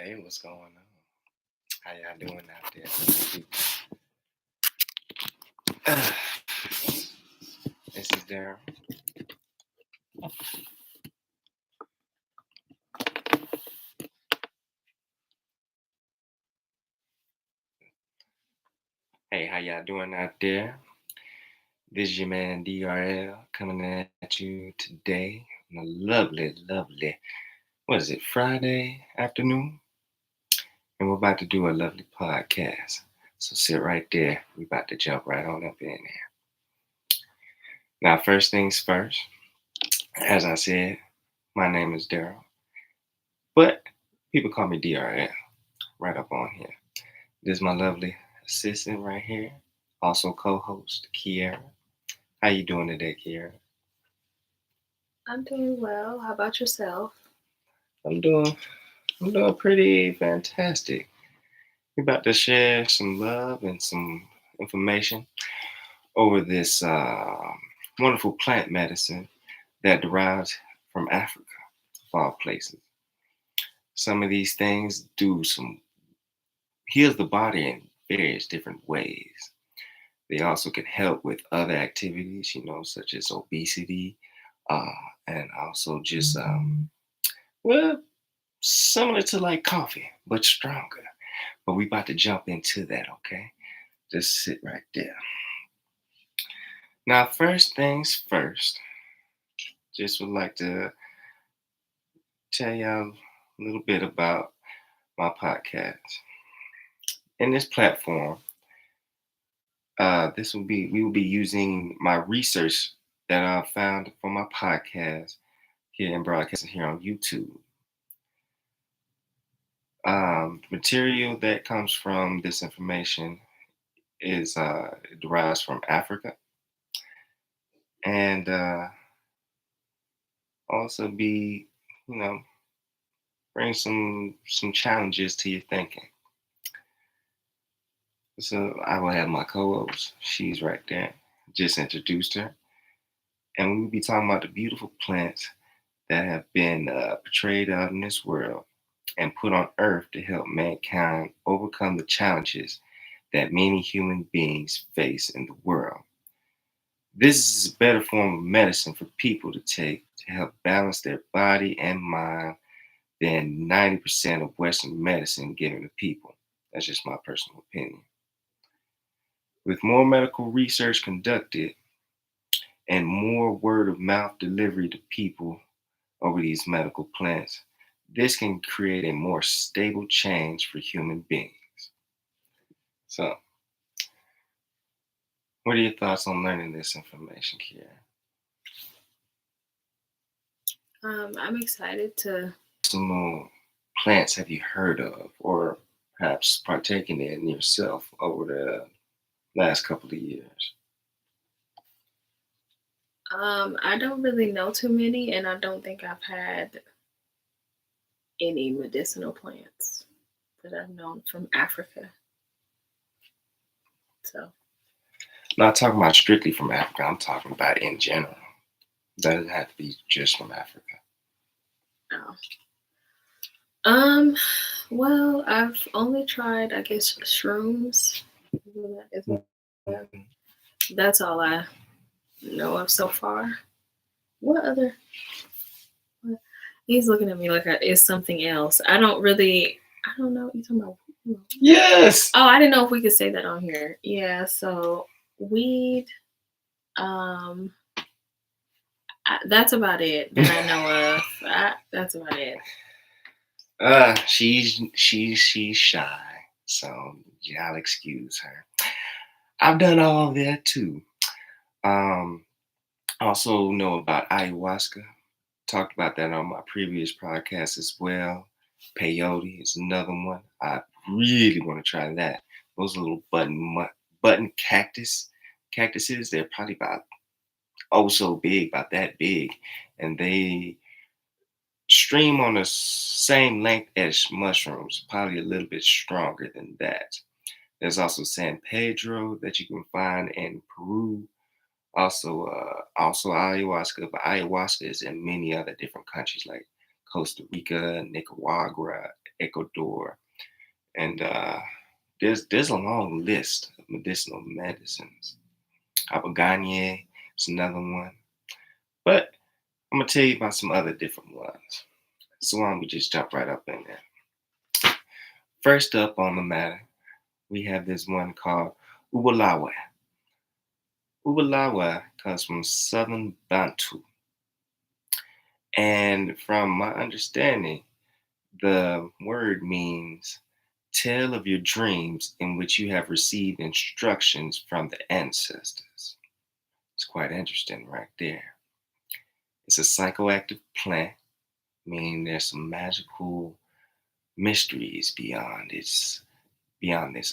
Hey, what's going on? How y'all doing out there? This is Daryl. Hey, how y'all doing out there? This is your man D.R.L. coming at you today on a lovely, what is it, Friday afternoon? And we're about to do a lovely podcast. So sit right there. We're about to jump right on up in there. Now, first things first, as I said, my name is Daryl, but people call me D.R.L. right up on here. This is my lovely assistant right here, also co-host Kiara. How you doing today, Kiara? I'm doing well. How about yourself? I'm doing I'm doing pretty fantastic. We're about to share some love and some information over this wonderful plant medicine that derives from Africa, of all places. Some of these things do some heals the body in various different ways. They also can help with other activities, such as obesity, uh, and also just well, similar to like coffee, but stronger. But we about to jump into that, okay? Just sit right there. Now, first things first, just would like to tell y'all a little bit about my podcast. In this platform, this will be we will be using my research that I found for my podcast here and broadcasting here on YouTube. Material that comes from this information is derives from Africa, and also be you know bring some challenges to your thinking. So I will have my co-host. She's right there. Just introduced her, and we will be talking about the beautiful plants that have been portrayed out in this world and put on Earth to help mankind overcome the challenges that many human beings face in the world. This is a better form of medicine for people to take to help balance their body and mind than 90% of Western medicine given to people. That's just my personal opinion. With more medical research conducted and more word of mouth delivery to people over these medical plants, this can create a more stable change for human beings. So, what are your thoughts on learning this information, Kiara? I'm excited to. Some plants have you heard of or perhaps partaken in yourself over the last couple of years? I don't really know too many, and I don't think I've had any medicinal plants that I've known from Africa. So, Not talking about strictly from Africa, I'm talking about in general. Doesn't have to be just from Africa. no. Um, well, I've only tried, I guess, shrooms. That's all I know of so far. What other? What? He's looking at me like it's something else. I don't really. I don't know what you're talking about. Yes. Oh, I didn't know if we could say that on here. Yeah, so weed. Um, that's about it that I know of. That's about it. She's shy, so y'all excuse her. I've done all that too. Um, also know about ayahuasca. Talked about that on my previous podcast as well. Peyote is another one. I really want to try that. Those little button cactuses. They're probably about oh so big, about that big, and they stream on the same length as mushrooms, probably a little bit stronger than that. There's also San Pedro that you can find in Peru. Also ayahuasca, but ayahuasca is in many other different countries like Costa Rica, Nicaragua, Ecuador. And there's a long list of medicinal medicines. Aboganye is another one. But I'm gonna tell you about some other different ones. So why don't we just jump right up in there? First up on the matter, we have this one called Ubulawu. Ubulawu comes from Southern Bantu. And from my understanding, the word means tell of your dreams in which you have received instructions from the ancestors. It's quite interesting right there. It's a psychoactive plant, meaning there's some magical mysteries beyond this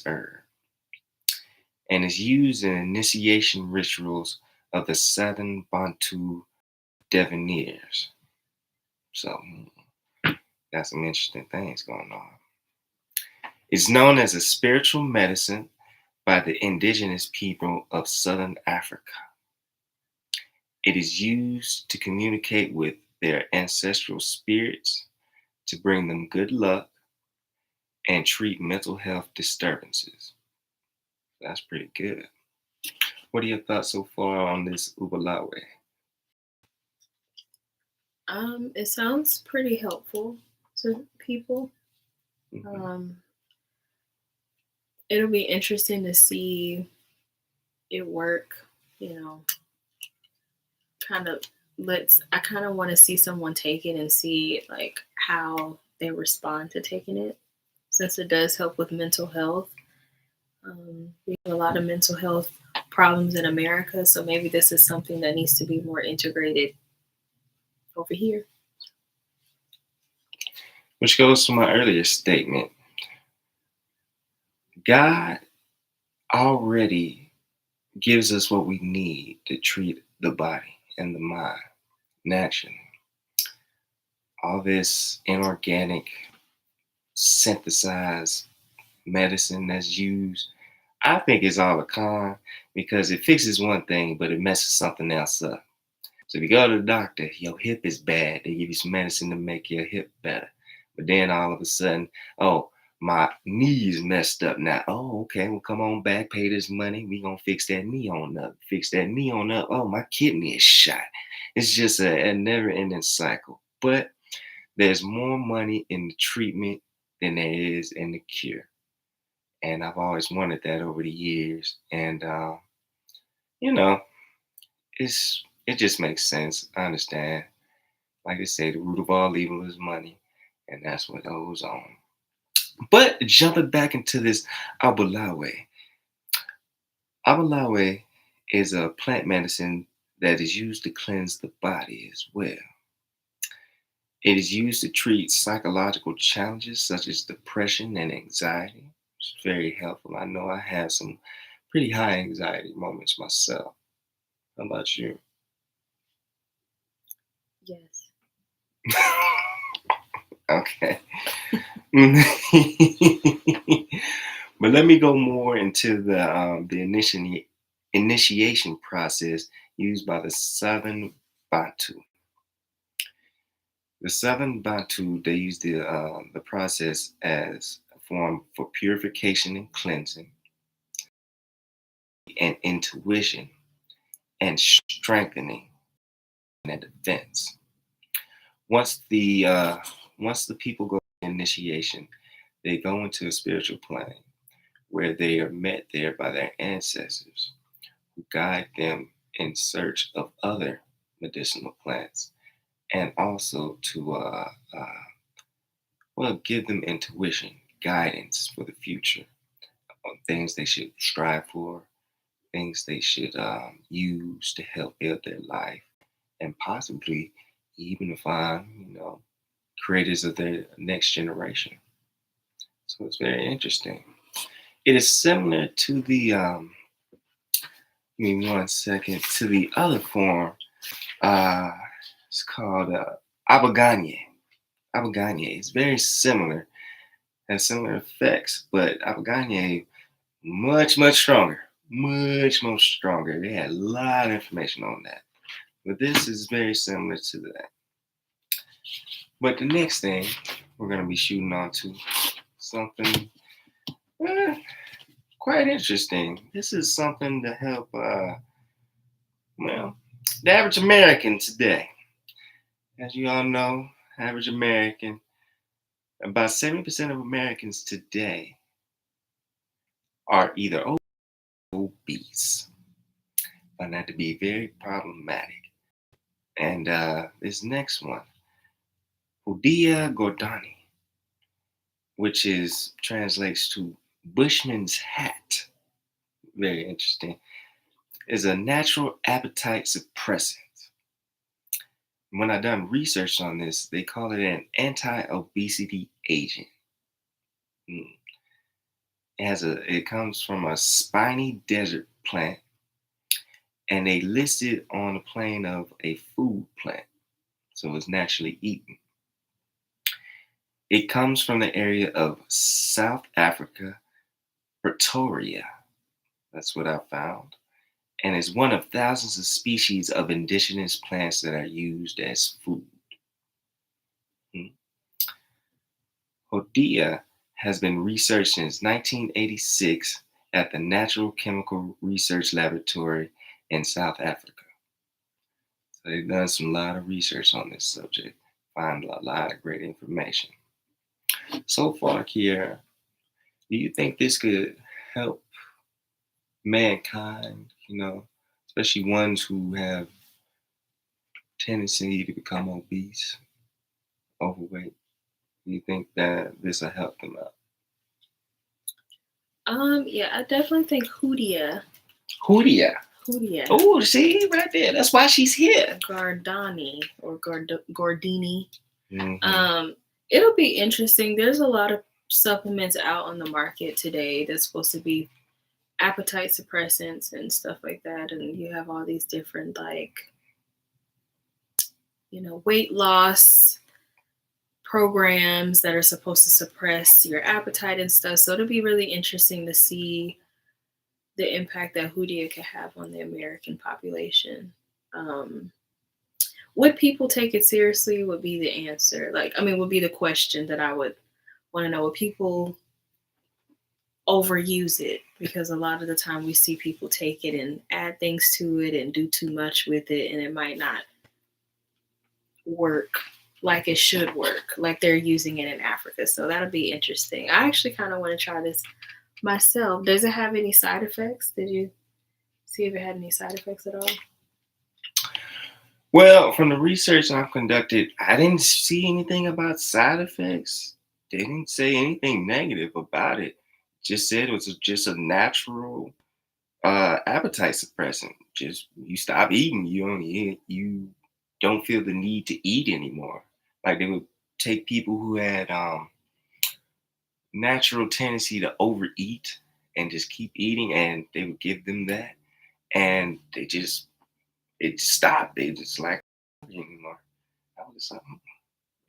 herb. And it's used in initiation rituals of the Southern Bantu Diviners. So got some interesting things going on. It's known as a spiritual medicine by the indigenous people of Southern Africa. It is used to communicate with their ancestral spirits, to bring them good luck, and treat mental health disturbances. That's pretty good. What are your thoughts so far on this Ubulawe? It sounds pretty helpful to people. Mm-hmm. Um, it'll be interesting to see it work. You know, kind of I kind of want to see someone take it and see like how they respond to taking it, since it does help with mental health. We have a lot of mental health problems in America, so maybe this is something that needs to be more integrated over here. Which goes to my earlier statement. God already gives us what we need to treat the body and the mind naturally. All this inorganic, synthesized medicine that's used, I think is all a con because it fixes one thing, but it messes something else up. So if you go to the doctor, your hip is bad, they give you some medicine to make your hip better. But then all of a sudden, oh, my knee's messed up now. Oh, okay, well, come on back, pay this money. We gonna fix that knee on up. Fix that knee on up. Oh, my kidney is shot. It's just a never-ending cycle. But there's more money in the treatment than there is in the cure. And I've always wanted that over the years. And you know, it just makes sense. I understand. Like they say, the root of all evil is money, and that's what goes on. But jumping back into this abulawe, abulawe is a plant medicine that is used to cleanse the body as well. It is used to treat psychological challenges such as depression and anxiety. It's very helpful. I know I have some pretty high anxiety moments myself. How about you? Yes. Okay. But let me go more into the initiation process used by the Southern Bantu. The Southern Bantu, they use the process as a form for purification and cleansing, and intuition and strengthening and defense. Once the once the people go initiation, they go into a spiritual plane where they are met there by their ancestors who guide them in search of other medicinal plants and also to well, give them intuition, guidance for the future on things they should strive for, things they should use to help build their life, and possibly even find, creators of their next generation. So it's very interesting. It is similar to the, give me one second, to the other form. Uh, it's called Aboganye. Aboganye. It's very similar, has similar effects, but Aboganye much stronger, much more stronger. They had a lot of information on that, but this is very similar to that. But the next thing we're going to be shooting on to something uh, quite interesting. This is something to help, well, the average American today. As you all know, average American, about 70% of Americans today are either obese, find that to be very problematic. And this next one, Hoodia Gordonii, which is translates to Bushman's hat, very interesting, is a natural appetite suppressant. When I done research on this, they call it an anti-obesity agent. Mm. It comes from a spiny desert plant, and they list it on the plane of a food plant, so it's naturally eaten. It comes from the area of South Africa, Pretoria. That's what I found. And is one of thousands of species of indigenous plants that are used as food. Hmm. Hoodia has been researched since 1986 at the Natural Chemical Research Laboratory in South Africa. So they've done some lot of research on this subject, find a lot of great information. So far, Kiera, do you think this could help mankind, especially ones who have tendency to become obese, overweight? Do you think that this will help them out? Yeah, I definitely think Hoodia. Hoodia. Hoodia. Oh, see, right there. That's why she's here. Gordonii or Gordini. Mm-hmm. It'll be interesting. There's a lot of supplements out on the market today that's supposed to be appetite suppressants and stuff like that. And you have all these different, like, weight loss programs that are supposed to suppress your appetite and stuff. So it'll be really interesting to see the impact that Hoodia could have on the American population. Would people take it seriously would be the answer. Would be the question that I would want to know. Would people overuse it? Because a lot of the time we see people take it and add things to it and do too much with it, and it might not work like it should work, like they're using it in Africa. So that'll be interesting. I actually kind of want to try this myself. Does it have any side effects? Did you see if it had any side effects at all? Well, from the research I've conducted, I didn't see anything about side effects. They didn't say anything negative about it. Just said it was just a natural appetite suppressant. Just you stop eating, you don't feel the need to eat anymore. Like they would take people who had natural tendency to overeat and just keep eating, and they would give them that, and it stopped. They just like anymore. I was like,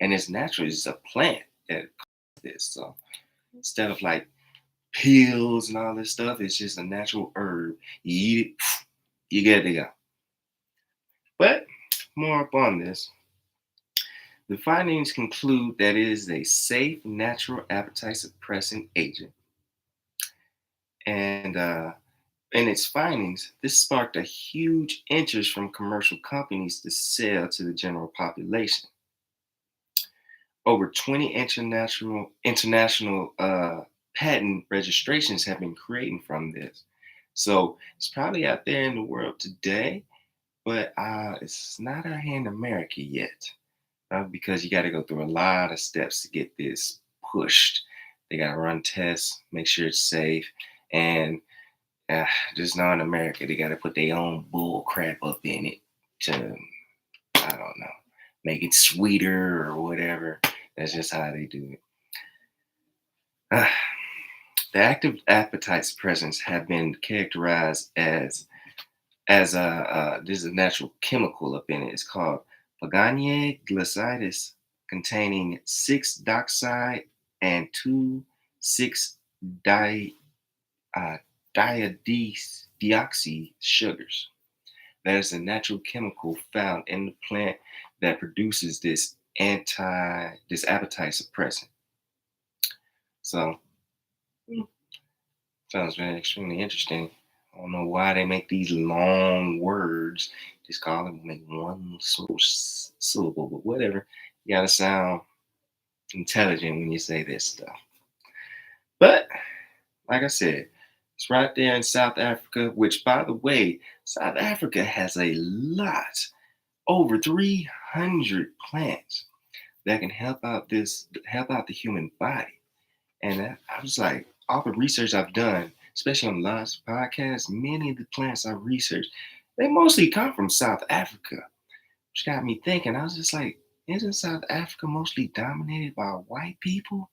and it's natural. It's a plant that causes this. So instead of like pills and all this stuff, it's just a natural herb. You eat it, you get to go. But more upon this. The findings conclude that it is a safe, natural appetite suppressant agent. And in its findings, this sparked a huge interest from commercial companies to sell to the general population. Over 20 international patent registrations have been created from this. So it's probably out there in the world today, but it's not out here in America yet. Because you got to go through a lot of steps to get this pushed. They got to run tests, make sure it's safe, and just not in America, they got to put their own bull crap up in it to, I don't know, make it sweeter or whatever. That's just how they do it. The active appetite suppressants have been characterized as there's a natural chemical up in it. It's called Pagania glycides, containing 6-doxide and 2,6-di diadeoxy sugars. That is a natural chemical found in the plant that produces this this appetite suppressant. So sounds very extremely interesting. I don't know why they make these long words. Just call them make one syllable, but whatever. You gotta sound intelligent when you say this stuff. But like I said, it's right there in South Africa, which by the way, South Africa has a lot, over 300 plants that can help out the human body. And I was like, all the research I've done, especially on last podcast, many of the plants I've researched, they mostly come from South Africa, which got me thinking. I was just like, isn't South Africa mostly dominated by white people?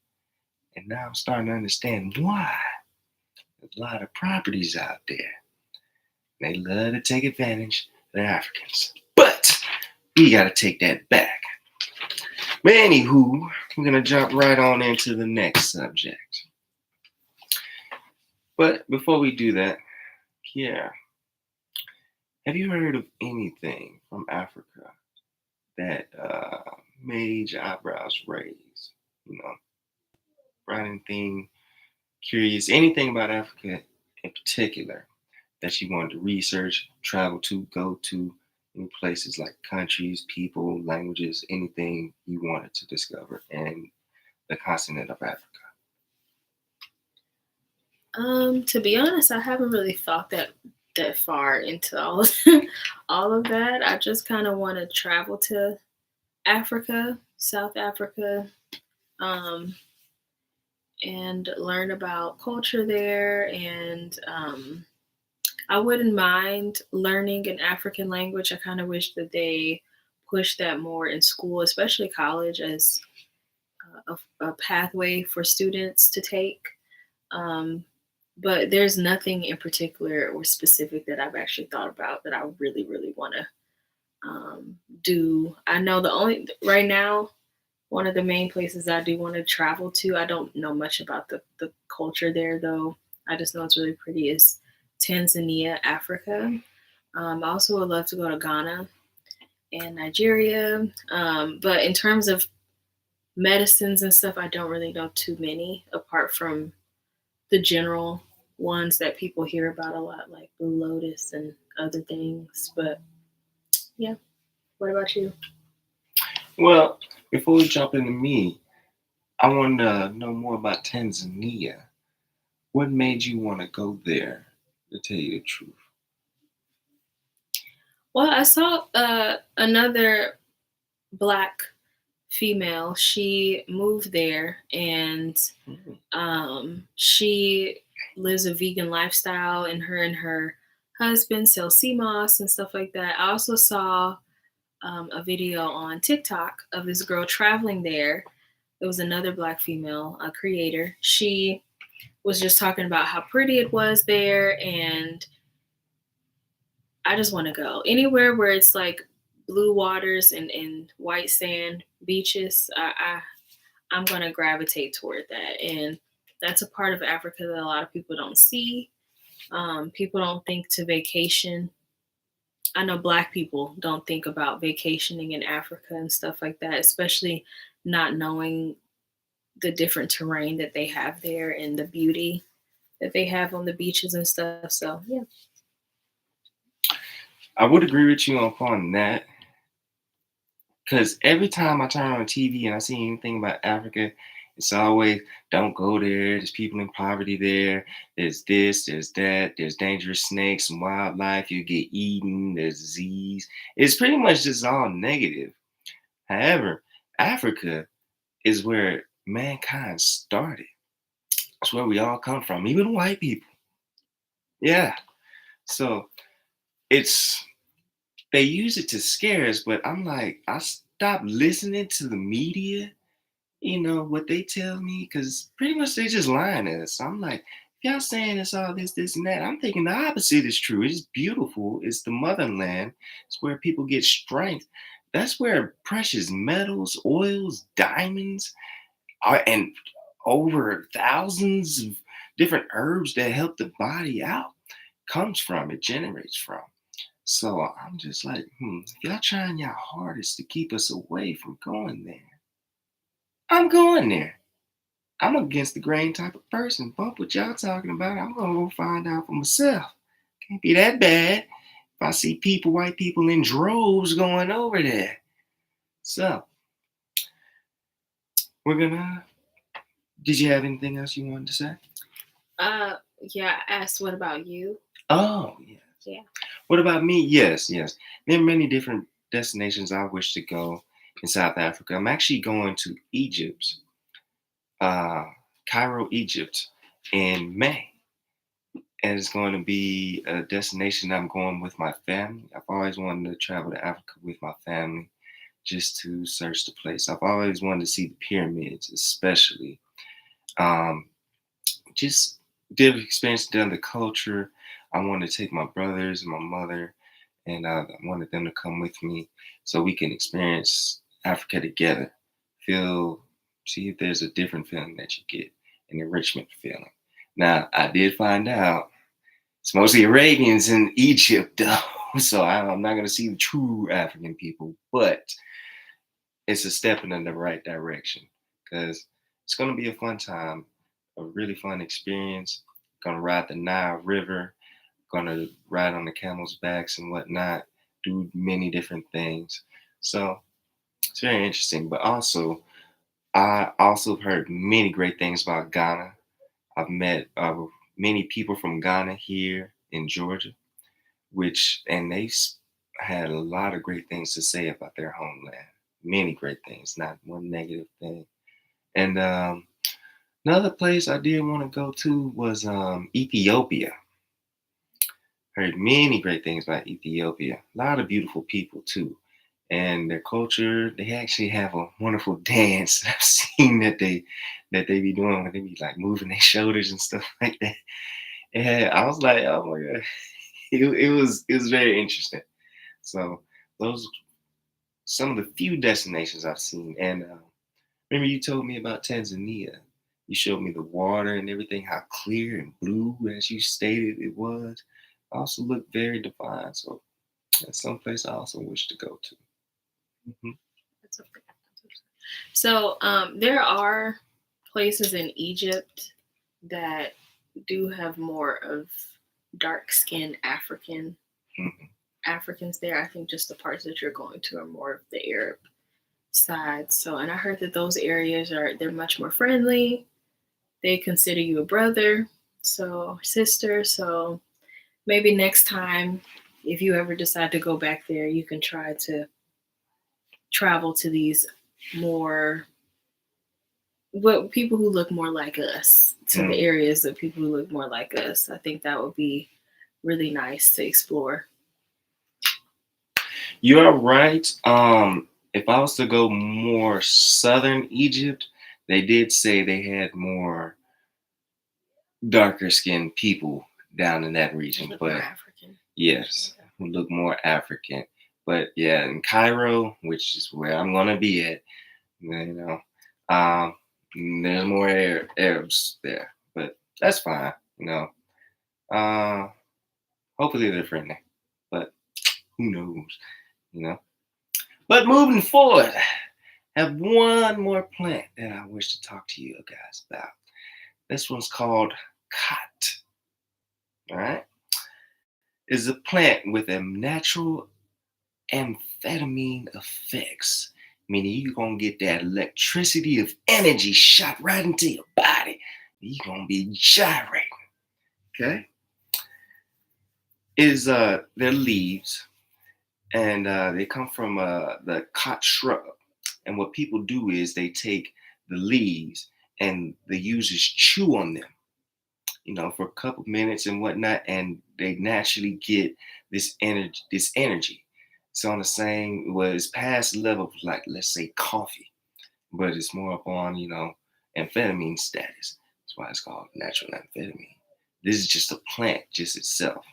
And now I'm starting to understand why. There's a lot of properties out there. They love to take advantage of the Africans. But we got to take that back. But anywho, we're going to jump right on into the next subject. But before we do that, yeah, have you heard of anything from Africa that made your eyebrows raise? You know, brought anything curious, anything about Africa in particular that you wanted to research, travel to, go to, any places like countries, people, languages, anything you wanted to discover in the continent of Africa? To be honest, I haven't really thought that far into all of that. I just kind of want to travel to Africa, South Africa, um, and learn about culture there. And I wouldn't mind learning an African language. I kind of wish that they pushed that more in school, especially college, as a pathway for students to take. Um, but there's nothing in particular or specific that I've actually thought about that I really, really want to do. I know the only right now one of the main places I do want to travel to. I don't know much about the culture there though. I just know it's really pretty. Is Tanzania, Africa. I also would love to go to Ghana and Nigeria. But in terms of medicines and stuff, I don't really know too many apart from the general ones that people hear about a lot, like Blue Lotus and other things. But yeah, what about you? Well, before we jump into me, I want to know more about Tanzania. What made you want to go there, to tell you the truth? Well, I saw another black female. She moved there and Mhm. she lives a vegan lifestyle, and her husband sell sea moss and stuff like that. I also saw a video on TikTok of this girl traveling there. It was another black female, a creator. She was just talking about how pretty it was there, and I just want to go anywhere where it's like blue waters and white sand beaches. I'm gonna gravitate toward that, and that's a part of Africa that a lot of people don't see. People don't think to vacation. I know Black people don't think about vacationing in Africa and stuff like that, especially not knowing the different terrain that they have there and the beauty that they have on the beaches and stuff. So yeah. I would agree with you upon that because every time I turn on TV and I see anything about Africa, it's always don't go there. There's people in poverty there. There's this, there's that. There's dangerous snakes and wildlife. You get eaten. There's disease. It's pretty much just all negative. However, Africa is where mankind started. It's where we all come from, even white people. Yeah. So it's they use it to scare us, but I'm like, I stopped listening to the media, what they tell me, because pretty much they just lying to us. So I'm like, if y'all saying it's all this, this, and that, I'm thinking the opposite is true. It's beautiful. It's the motherland. It's where people get strength. That's where precious metals, oils, diamonds are, and over thousands of different herbs that help the body out comes from, it generates from. So I'm just like, if y'all trying your hardest to keep us away from going there, I'm going there. I'm against the grain type of person. Bump what y'all talking about. I'm gonna go find out for myself. Can't be that bad if I see people, white people in droves going over there. So we're gonna. Did you have anything else you wanted to say? Yeah, I asked, what about you? Oh, yes. Yeah. What about me? Yes, yes. There are many different destinations I wish to go in South Africa. I'm actually going to Egypt, uh, Cairo, Egypt, in May. And it's going to be a destination I'm going with my family. I've always wanted to travel to Africa with my family just to search the place. I've always wanted to see the pyramids, especially. Um, just different experience down the culture. I wanted to take my brothers and my mother, and I wanted them to come with me so we can experience Africa together. Feel, see if there's a different feeling that you get, an enrichment feeling. Now, I did find out it's mostly Arabians in Egypt, though, so I'm not going to see the true African people, but it's a step in the right direction because it's going to be a fun time, a really fun experience. Going to ride the Nile River, going to ride on the camel's backs and whatnot, do many different things. So it's very interesting. But also, I also have heard many great things about Ghana. I've met many people from Ghana here in Georgia, and they had a lot of great things to say about their homeland. Many great things, not one negative thing. And another place I did want to go to was Ethiopia. Heard many great things about Ethiopia. A lot of beautiful people too, and their culture. They actually have a wonderful dance. I've seen that they be doing when they be like moving their shoulders and stuff like that. And I was like, oh my god, it was very interesting. So those some of the few destinations I've seen. And remember, you told me about Tanzania. You showed me the water and everything, how clear and blue, as you stated it was. Also looked very divine. So that's someplace I also wish to go to. Hmm. That's okay. So there are places in Egypt that do have more of dark skinned Hmm. Africans there. I think just the parts that you're going to are more of the Arab side. So, and I heard that those areas they're much more friendly. They consider you a brother, so sister. So maybe next time, if you ever decide to go back there, you can try to travel to these more what people who look more like us, to the Hmm. areas of people who look more like us. I think that would be really nice to explore. You are right. If I was to go more southern Egypt, they did say they had more darker skinned people down in that They region. look more But African. yes, who look more African. But yeah, in Cairo, which is where I'm gonna be at, um, there's more Arabs there. But that's fine, Uh, hopefully they're friendly, but who knows, you know. But moving forward, I have one more plant that I wish to talk to you guys about. This one's called Khat. All right, is a plant with a natural amphetamine effects, meaning you're gonna get that electricity of energy shot right into your body. You're gonna be gyrating. Okay, is their leaves, and they come from the Khat shrub. And what people do is they take the leaves and the users chew on them, for a couple minutes and whatnot, and they naturally get this energy. This energy. It's on the same, well, it's past the level of like, let's say, coffee, but it's more up on amphetamine status. That's why it's called natural amphetamine. This is just a plant, just itself.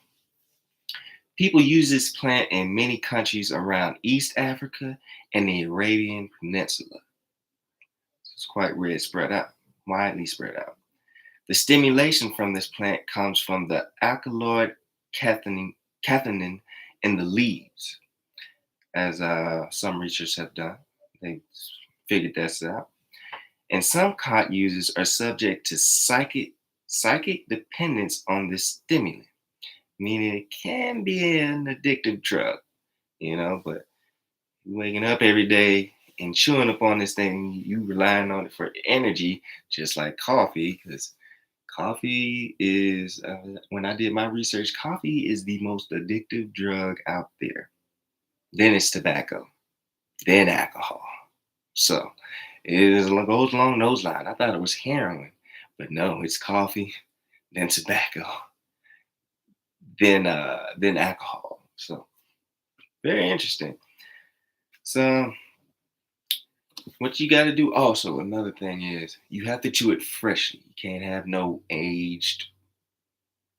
People use this plant in many countries around East Africa and the Arabian Peninsula. It's quite widely spread out. The stimulation from this plant comes from the alkaloid cathinin in the leaves, as some researchers have done. They figured this out. And some khat users are subject to psychic dependence on this stimulant, meaning it can be an addictive drug, but waking up every day and chewing upon this thing, you relying on it for energy, just like coffee, because coffee is, when I did my research, coffee is the most addictive drug out there. Then it's tobacco, then alcohol. So goes along those lines. I thought it was heroin, but no, it's coffee, then tobacco, then alcohol. So very interesting. So what you got to do also, another thing is you have to chew it freshly. You can't have no aged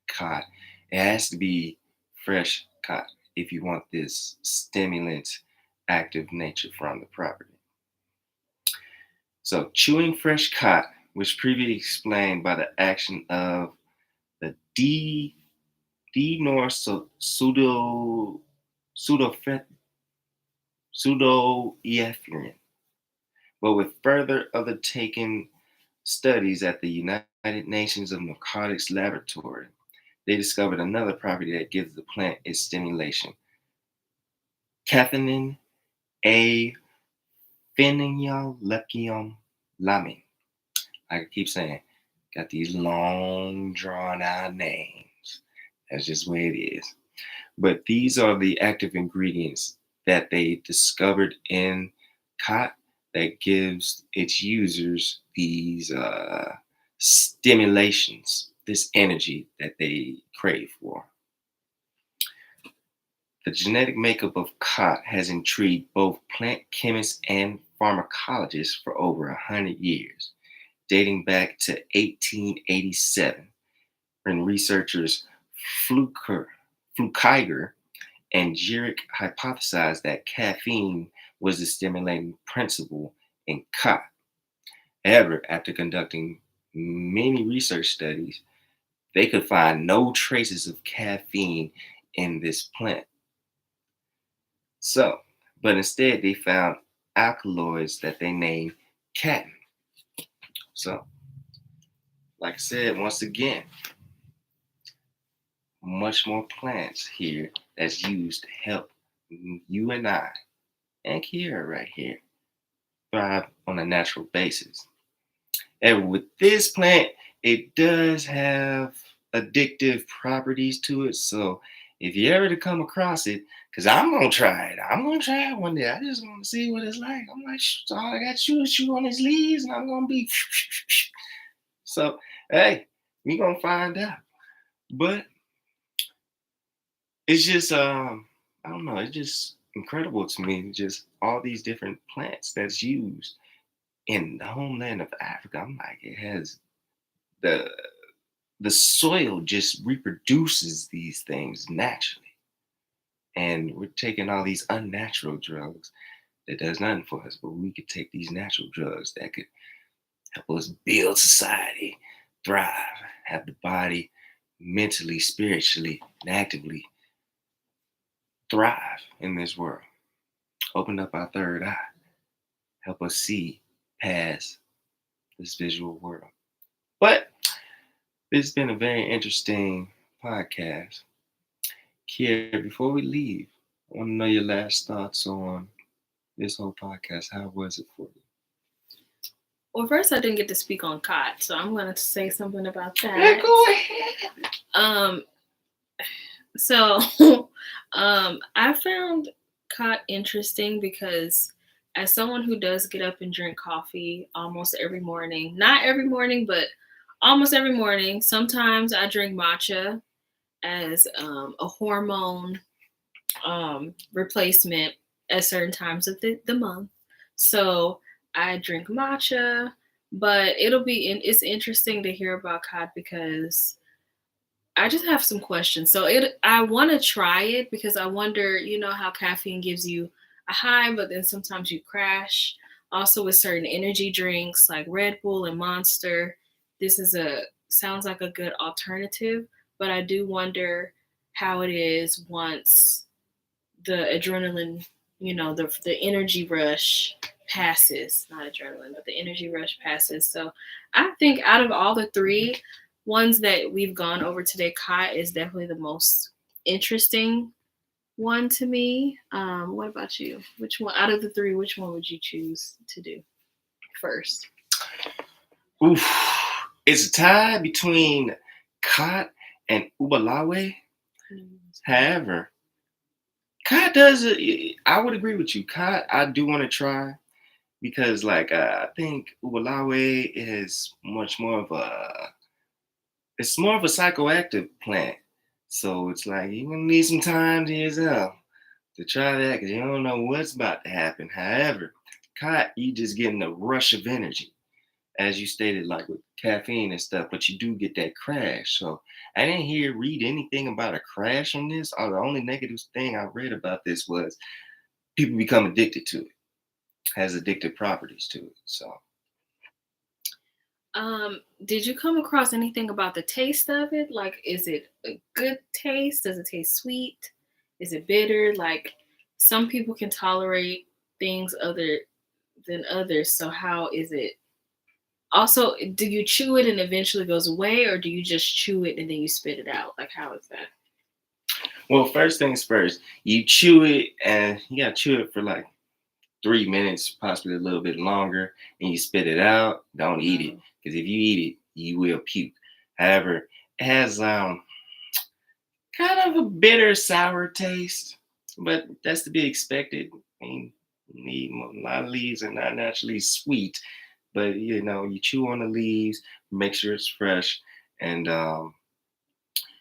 cod. It has to be fresh cod if you want this stimulant active nature from the property. So chewing fresh cod was previously explained by the action of the pseudoephedrine, but with further undertaken studies at the United Nations of Narcotics Laboratory, they discovered another property that gives the plant its stimulation. Cathenin a phenylethium lamine. I keep saying, got these long, drawn out names. That's just the way it is. But these are the active ingredients that they discovered in Khat that gives its users these stimulations, this energy that they crave for. The genetic makeup of Khat has intrigued both plant chemists and pharmacologists for over 100 years, dating back to 1887, when researchers Flukiger and Jurek hypothesized that caffeine was the stimulating principle in Khat. However, after conducting many research studies, they could find no traces of caffeine in this plant. So, but instead they found alkaloids that they named Khat. So, like I said, once again, much more plants here that's used to help you and I and Kiera right here thrive on a natural basis. And with this plant, it does have addictive properties to it. So if you ever to come across it, because I'm gonna try it. I'm gonna try it one day. I just want to see what it's like. I'm like, so all I got to is chew on these leaves, and I'm gonna be. So hey, we gonna find out. But it's just I don't know. It's just incredible to me. Just all these different plants that's used in the homeland of Africa. I'm like, it has the the soil just reproduces these things naturally. And we're taking all these unnatural drugs that does nothing for us, but we could take these natural drugs that could help us build society, thrive, have the body mentally, spiritually, and actively thrive in this world. Open up our third eye, help us see past this visual world. But it's been a very interesting podcast. Kier, before we leave, I want to know your last thoughts on this whole podcast. How was it for you? Well, first I didn't get to speak on Khat, so I'm going to say something about that. Yeah, go ahead. So I found Khat interesting because as someone who does get up and drink coffee almost every morning, not every morning, but almost every morning, sometimes I drink matcha as a hormone replacement at certain times of the month. So I drink matcha, but it's interesting to hear about Khat because I just have some questions. So I want to try it because I wonder, how caffeine gives you a high, but then sometimes you crash. Also with certain energy drinks like Red Bull and Monster, this sounds like a good alternative, but I do wonder how it is once the adrenaline, the energy rush passes. Not adrenaline, but the energy rush passes. So I think out of all the three ones that we've gone over today, Khat is definitely the most interesting one to me. What about you? Which one out of the three? Which one would you choose to do first? Oof. It's a tie between Khat and Ubulawu. However, Khat does it. I would agree with you. Khat, I do want to try because, like, I think Ubulawu is much more of a. It's more of a psychoactive plant, so it's like you're gonna need some time to yourself to try that because you don't know what's about to happen. However, Khat, you just getting a rush of energy, as you stated, like with caffeine and stuff, but you do get that crash. So I didn't read anything about a crash on this. The only negative thing I read about this was people become addicted to it, has addictive properties to it. So Did you come across anything about the taste of it? Like, is it a good taste? Does it taste sweet? Is it bitter? Like, some people can tolerate things other than others. So how is it? Also, do you chew it and eventually goes away, or do you just chew it and then you spit it out? Like, how is that? well, first things first, you chew it and you gotta chew it for like 3 minutes, possibly a little bit longer, and you spit it out. Don't eat it because if you eat it, you will puke. However, it has kind of a bitter, sour taste, but that's to be expected. I mean, a lot of leaves are not naturally sweet, but you chew on the leaves, make sure it's fresh, and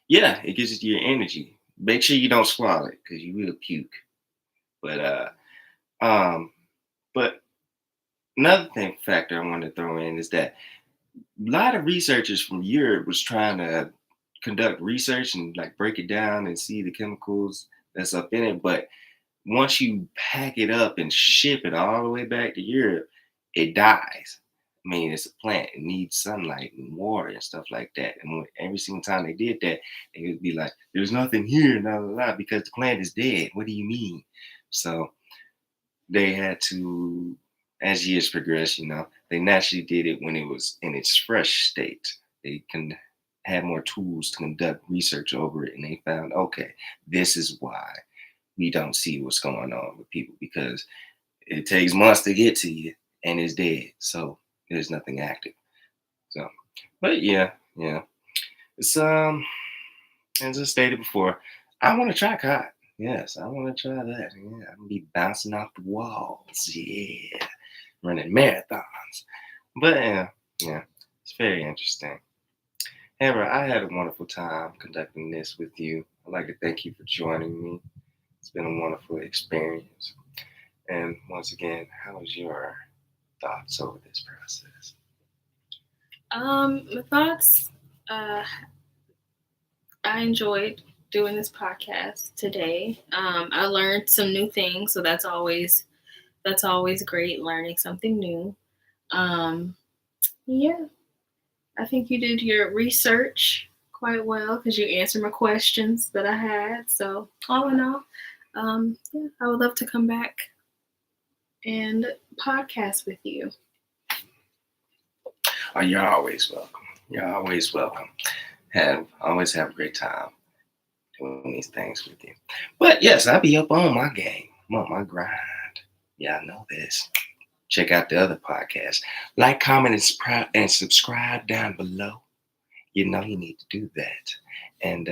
yeah, it gives you your energy. Make sure you don't swallow it because you will puke. But um, but another thing factor I wanted to throw in is that a lot of researchers from Europe was trying to conduct research and like break it down and see the chemicals that's up in it. But once you pack it up and ship it all the way back to Europe, it dies. I mean, it's a plant. It needs sunlight and water and stuff like that. And every single time they did that, they would be like, "There's nothing here, blah, blah, blah," because the plant is dead. What do you mean? So they had to, as years progressed, they naturally did it when it was in its fresh state. They can had more tools to conduct research over it, and they found, okay, this is why we don't see what's going on with people because it takes months to get to you and it's dead. So there's nothing active. So, but yeah. It's as I stated before, I want to try cotton. Yes, I want to try that. Yeah, I'm gonna be bouncing off the walls. Yeah, running marathons. But yeah, it's very interesting. Amber, I had a wonderful time conducting this with you. I'd like to thank you for joining me. It's been a wonderful experience. And once again, how was your thoughts over this process? My thoughts. Uh, I enjoyed doing this podcast today. I learned some new things, so that's always great learning something new. Um, yeah, I think you did your research quite well because you answered my questions that I had. So all in all, yeah, I would love to come back and podcast with you. Oh, you're always welcome. You're always welcome. Always have a great time doing these things with you. But yes, I'll be up on my game. I'm on my grind. Yeah, I know this. Check out the other podcasts. Like, comment, and subscribe down below. You know you need to do that. And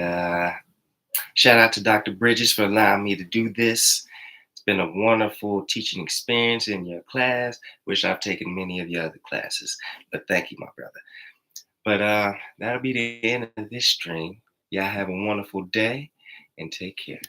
shout out to Dr. Bridges for allowing me to do this. It's been a wonderful teaching experience in your class. Wish I've taken many of your other classes. But thank you, my brother. But that'll be the end of this stream. Y'all have a wonderful day and take care.